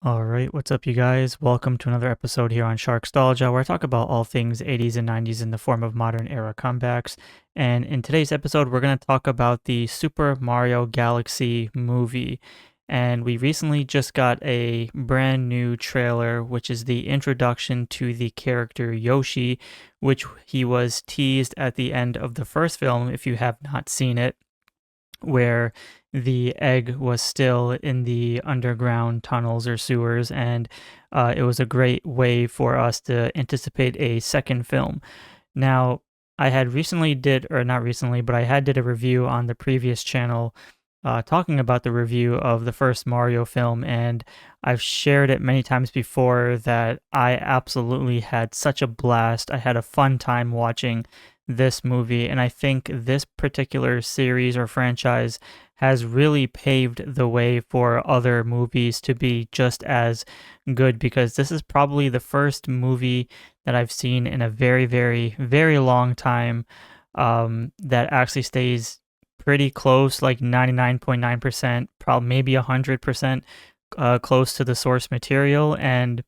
Alright, what's up you guys? Welcome to another episode here on Sharkstalgia, where I talk about all things 80s and 90s in the form of modern era comebacks. And in today's episode, we're going to talk about the Super Mario Galaxy movie. And we recently just got a brand new trailer, which is the introduction to the character Yoshi, which he was teased at the end of the first film, if you have not seen it, where the egg was still in the underground tunnels or sewers, and it was a great way for us to anticipate a second film. Now, I had recently did, or not recently, but I had did a review on the previous channel talking about the review of the first Mario film, and I've shared it many times before that I absolutely had such a blast. I had a fun time watching this movie, and I think this particular series or franchise has really paved the way for other movies to be just as good, because this is probably the first movie that I've seen in a very, very, very long time that actually stays pretty close, like 99.9%, probably maybe 100% close to the source material. And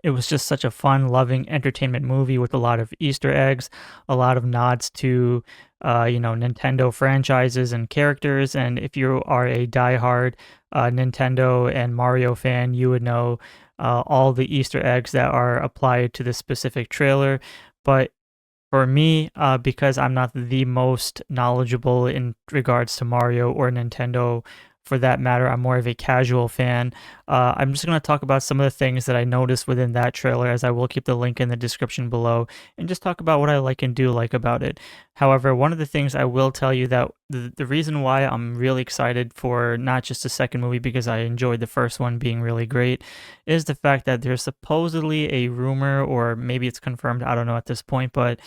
it was just such a fun, loving entertainment movie with a lot of Easter eggs, a lot of nods to, Nintendo franchises and characters. And if you are a diehard Nintendo and Mario fan, you would know all the Easter eggs that are applied to this specific trailer. But for me, because I'm not the most knowledgeable in regards to Mario or Nintendo, for that matter, I'm more of a casual fan. I'm just going to talk about some of the things that I noticed within that trailer, as I will keep the link in the description below, and just talk about what I like and do like about it. However, one of the things I will tell you that the reason why I'm really excited for not just the second movie, because I enjoyed the first one being really great, is the fact that there's supposedly a rumor, or maybe it's confirmed, I don't know at this point, but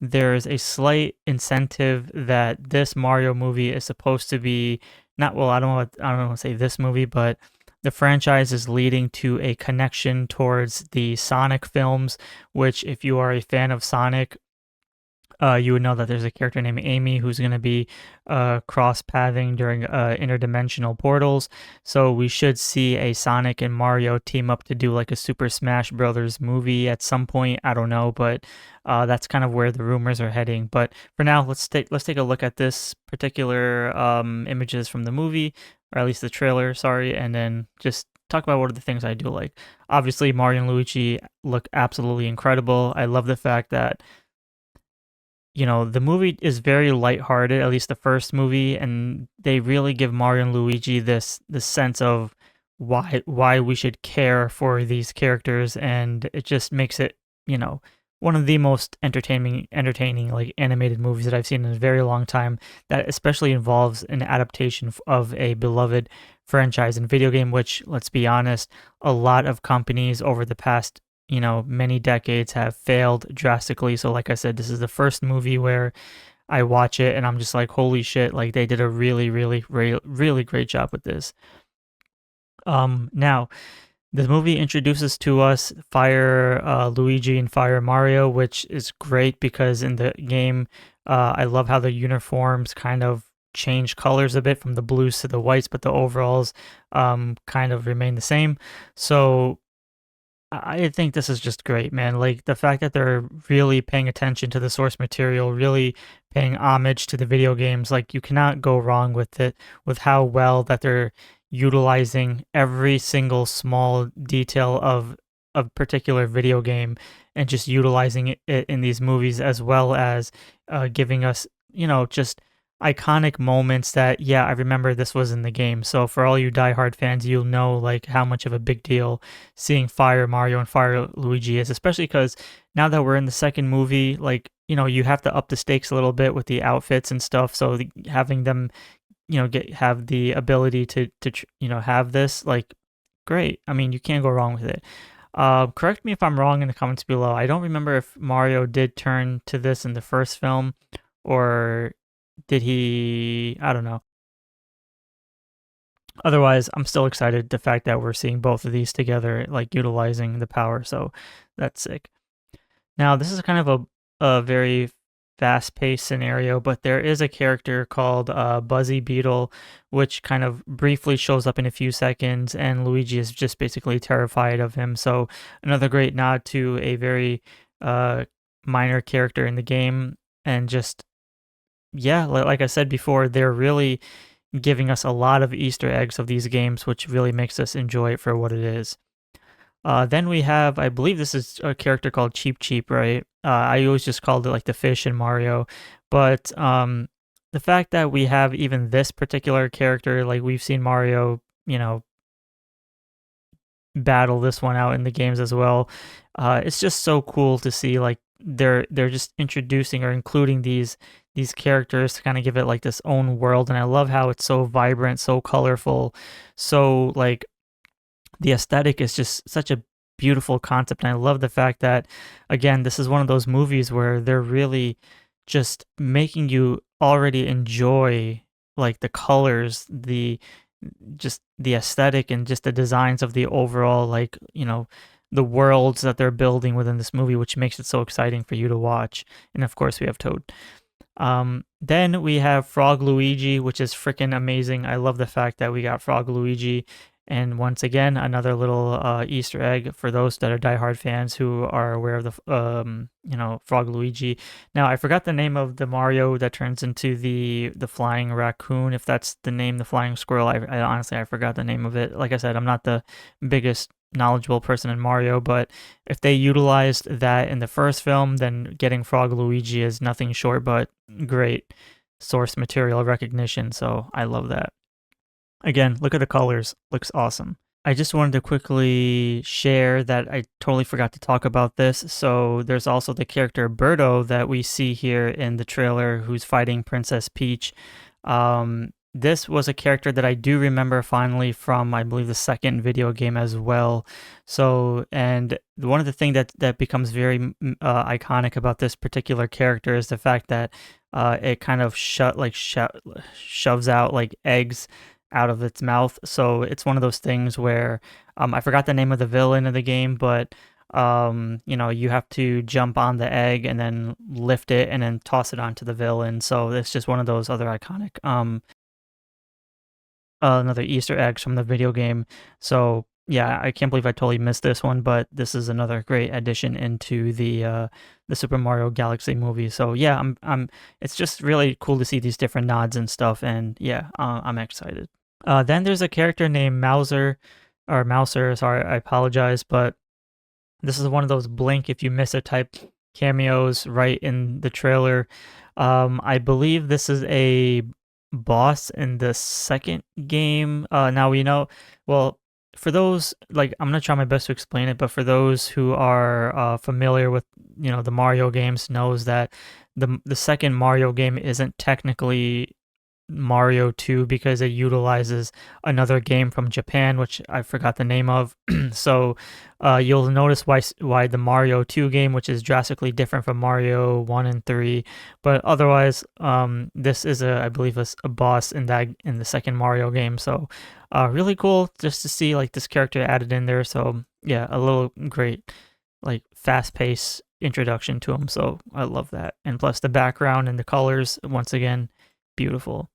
there's a slight incentive that this Mario movie is supposed to be not, well, I don't want to say this movie, but the franchise is leading to a connection towards the Sonic films, which, if you are a fan of Sonic, you would know that there's a character named Amy who's going to be cross-pathing during interdimensional portals. So we should see a Sonic and Mario team up to do like a Super Smash Brothers movie at some point. I don't know, but that's kind of where the rumors are heading. But for now, let's take a look at this particular images from the movie, or at least the trailer. Sorry, and then just talk about what are the things I do like. Obviously, Mario and Luigi look absolutely incredible. I love the fact that the movie is very lighthearted, at least the first movie, and they really give Mario and Luigi this sense of why we should care for these characters, and it just makes it, one of the most entertaining like animated movies that I've seen in a very long time, that especially involves an adaptation of a beloved franchise and video game, which, let's be honest, a lot of companies over the past many decades have failed drastically. So like I said, this is the first movie where I watch it and I'm just like, holy shit, like they did a really, really, really, really great job with this. Now, the movie introduces to us Fire Luigi and Fire Mario, which is great because in the game, I love how the uniforms kind of change colors a bit from the blues to the whites, but the overalls kind of remain the same. So I think this is just great, man. Like the fact that they're really paying attention to the source material, really paying homage to the video games, like you cannot go wrong with it, with how well that they're utilizing every single small detail of a particular video game and just utilizing it in these movies, as well as giving us, just iconic moments that, yeah, I remember this was in the game. So for all you diehard fans, you'll know like how much of a big deal seeing Fire Mario and Fire Luigi is, especially because now that we're in the second movie, like, you have to up the stakes a little bit with the outfits and stuff. So having them, have the ability to have this, like, great. I mean, you can't go wrong with it. Correct me if I'm wrong in the comments below. I don't remember if Mario did turn to this in the first film, or did he? I don't know. Otherwise, I'm still excited the fact that we're seeing both of these together, like utilizing the power. So that's sick. Now, this is kind of a very fast-paced scenario, but there is a character called Buzzy Beetle, which kind of briefly shows up in a few seconds, and Luigi is just basically terrified of him. So another great nod to a very uh, minor character in the game, and just yeah, like I said before, they're really giving us a lot of Easter eggs of these games, which really makes us enjoy it for what it is. Then we have, I believe this is a character called Cheep Cheep, right? I always just called it like the fish in Mario, but the fact that we have even this particular character, like we've seen Mario, battle this one out in the games as well. It's just so cool to see like they're just introducing or including these characters to kind of give it like this own world, and I love how it's so vibrant, so colorful, so like the aesthetic is just such a beautiful concept. And I love the fact that, again, this is one of those movies where they're really just making you already enjoy like the colors, the just the aesthetic and just the designs of the overall, like, the worlds that they're building within this movie, which makes it so exciting for you to watch. And of course, we have Toad. Then we have Frog Luigi, which is freaking amazing. I love the fact that we got Frog Luigi. And once again, another little Easter egg for those that are diehard fans who are aware of the, Frog Luigi. Now, I forgot the name of the Mario that turns into the flying raccoon. If that's the name, the flying squirrel. I honestly, I forgot the name of it. Like I said, I'm not the biggest knowledgeable person in Mario, but if they utilized that in the first film, then getting Frog Luigi is nothing short but great source material recognition. So I love that. Again, look at the colors. Looks awesome. I just wanted to quickly share that I totally forgot to talk about this. So there's also the character Birdo that we see here in the trailer who's fighting Princess Peach. This was a character that I do remember finally from, I believe, the second video game as well. So, and one of the things that becomes very iconic about this particular character is the fact that it kind of shoves out like eggs out of its mouth. So it's one of those things where I forgot the name of the villain of the game, but you have to jump on the egg and then lift it and then toss it onto the villain. So it's just one of those other iconic another Easter eggs from the video game. So yeah, I can't believe I totally missed this one, but this is another great addition into the Super Mario Galaxy movie. So yeah, it's just really cool to see these different nods and stuff, and yeah, I'm excited. Then there's a character named Mouser. Sorry, I apologize, but this is one of those blink if you miss it type cameos right in the trailer. I believe this is a boss in the second game. Now we know, well, for those, like, I'm gonna try my best to explain it, but for those who are familiar with, the Mario games, knows that the second Mario game isn't technically Mario 2 because it utilizes another game from Japan, which I forgot the name of. So you'll notice why the Mario 2 game, which is drastically different from Mario 1 and 3, but otherwise, this is I believe a boss in the second Mario game. So really cool just to see like this character added in there. So yeah, a little great like fast-paced introduction to him. So I love that, and plus the background and the colors once again beautiful.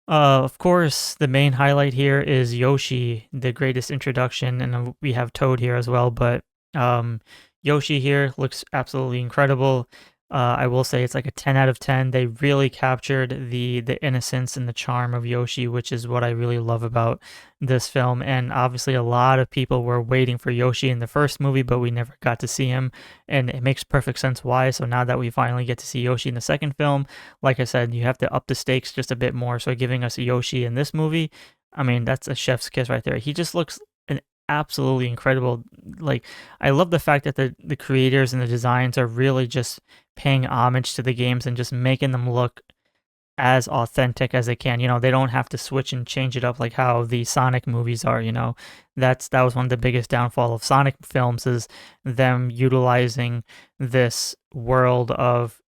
Of course, the main highlight here is Yoshi, the greatest introduction, and we have Toad here as well, but Yoshi here looks absolutely incredible. I will say it's like a 10 out of 10. They really captured the innocence and the charm of Yoshi, which is what I really love about this film. And obviously, a lot of people were waiting for Yoshi in the first movie, but we never got to see him. And it makes perfect sense why. So now that we finally get to see Yoshi in the second film, like I said, you have to up the stakes just a bit more. So giving us a Yoshi in this movie, I mean, that's a chef's kiss right there. He just looks an absolutely incredible. Like, I love the fact that the creators and the designs are really just paying homage to the games and just making them look as authentic as they can. They don't have to switch and change it up like how the Sonic movies are. That was one of the biggest downfall of Sonic films, is them utilizing this world of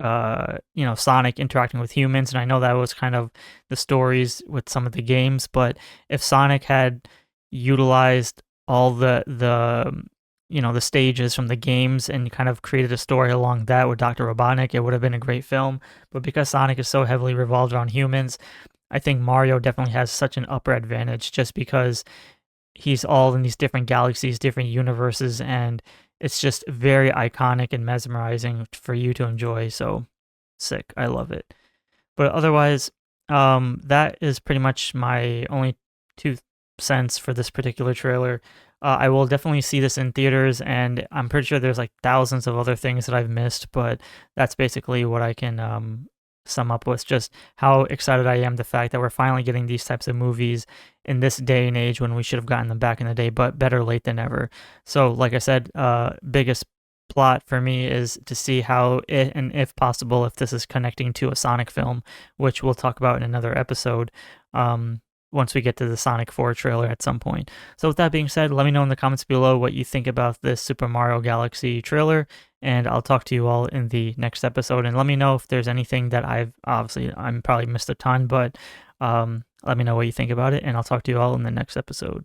Sonic interacting with humans. And I know that was kind of the stories with some of the games, but if Sonic had utilized all the the stages from the games and kind of created a story along that with Dr. Robotnik, it would have been a great film. But because Sonic is so heavily revolved around humans, I think Mario definitely has such an upper advantage just because he's all in these different galaxies, different universes, and it's just very iconic and mesmerizing for you to enjoy. So sick. I love it. But otherwise, that is pretty much my only 2 cents for this particular trailer. I will definitely see this in theaters, and I'm pretty sure there's like thousands of other things that I've missed, but that's basically what I can sum up with just how excited I am the fact that we're finally getting these types of movies in this day and age when we should have gotten them back in the day, but better late than never. So, like I said, biggest plot for me is to see how it, and if possible, if this is connecting to a Sonic film, which we'll talk about in another episode. Once we get to the Sonic 4 trailer at some point. So with that being said, let me know in the comments below what you think about this Super Mario Galaxy trailer, and I'll talk to you all in the next episode. And let me know if there's anything that I'm probably missed a ton, but let me know what you think about it, and I'll talk to you all in the next episode.